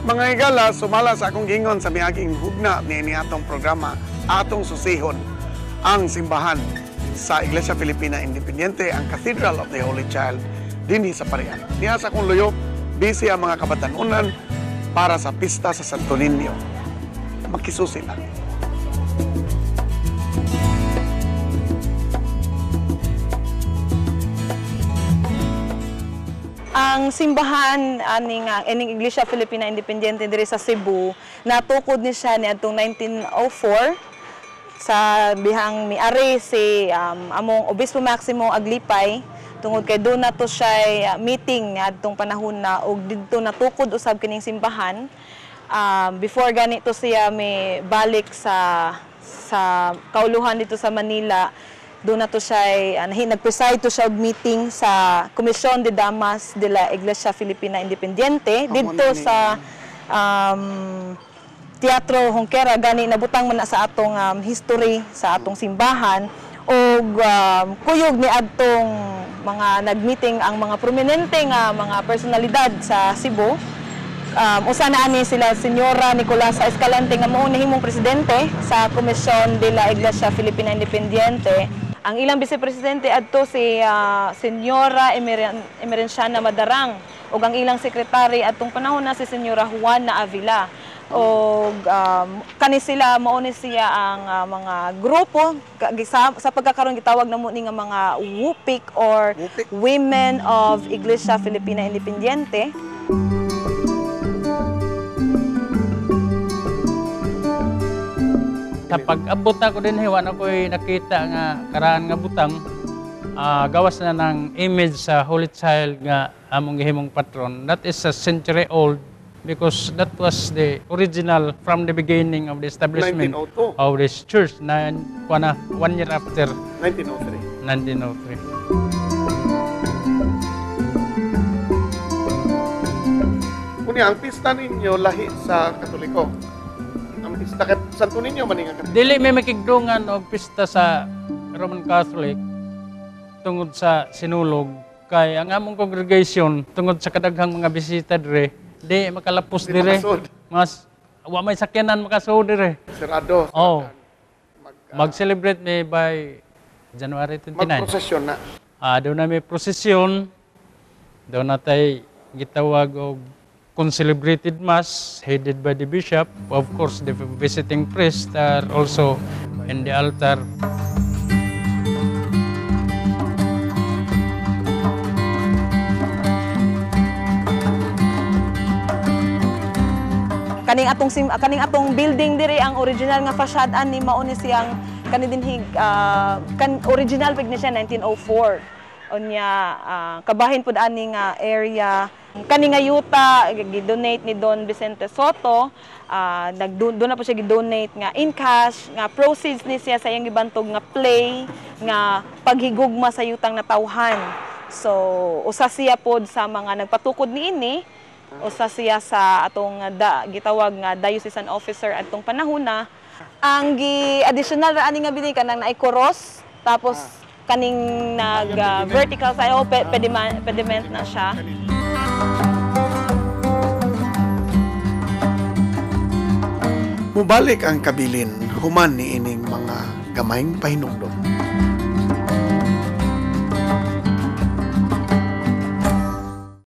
Mga higala, sumala sa akong gingon sa miaging hugna ni atong programa, atong susihon ang simbahan sa Iglesia Filipina Independiente, ang Cathedral of the Holy Child, dinhi sa Parian. Niya sa akong luyo, busy ang mga kabatanunan para sa pista sa Santo Niño. Makisusi lang. Ang simbahan aning Iglesia Filipina Independiente diri sa Cebu, natukod ni siya niadtong 1904 sa bihang miari si among Obispo Maximo Aglipay, tungod kay doon na to siya meeting adtong panahon na og didto natukod usab kining simbahan. Before ganito siya may balik sa kauluhan dito sa Manila, doon na to siya nagpreside to siya og meeting sa Comisión de Damas de la Iglesia Filipina Independiente dito sa Teatro Junquera. Gani nabutang man na sa atong history sa atong simbahan, og kuyog ni adtong mga nagmeeting ang mga prominente nga mga personalidad sa Cebu. Usa na ani sila Senyora Nicolasa Escalante nga mao nahimong presidente sa Comisión de la Iglesia Filipina Independiente. Ang ilang vice-presidente adto si Senyora Emerenciana Madarang, ug ang ilang sekretary adtong panahon na si Senyora Juana Avila. O kani sila mao ni siya ang mga grupo sa pagkakaroon gitawag namo ni nga mga WUPIC or Women of Iglesia Filipina Independiente. Sa pag-abot na ko din, hewan ako'y nakita nga karaan nga butang, gawas na ng image sa Holy Child nga among gihimong patron. That is a century old because that was the original from the beginning of the establishment 1902. of this church na 1 year after 1903. 1903. Kunya, ang pista ninyo lahi sa Katoliko. Ang pista kat Santo Niño maninga Katoliko. Dili may makigdungan o pista sa Roman Catholic tungod sa sinulog. Kay ang among congregation tungod sa kadaghang mga bisita dire, di makalapos dire. Mas wa may sakyanan makasuod dire. Sirado. Oh. Mag-celebrate me by January 29. Mag-prosesyon na. Doon na may prosesyon. Doon na tayo gitawag og concelebrated mass headed by the bishop. Of course, the visiting priests are also in the altar. Kaning atong building diri ang original nga fasyadaan ni mao ni siyang kanidinhig original pig ni siya 1904. Onya kabahin pud ani nga area kani nga yuta gi-donate ni Don Vicente Soto. Doon na po siya gi-donate nga in cash nga proceeds ni siya sa iyang gibantog nga play nga paghigugma sa yutang natawhan. So usa siya pod sa mga nagpatukod niini. Usa siya sa atong gitawag nga diocesan officer atong panahon na. Ang additional ra ani nga bili kanang naay koros, tapos kaning vertical sa pediment na siya. Mubalik ang kabilin human ni ining mga gamayng pahinungdom.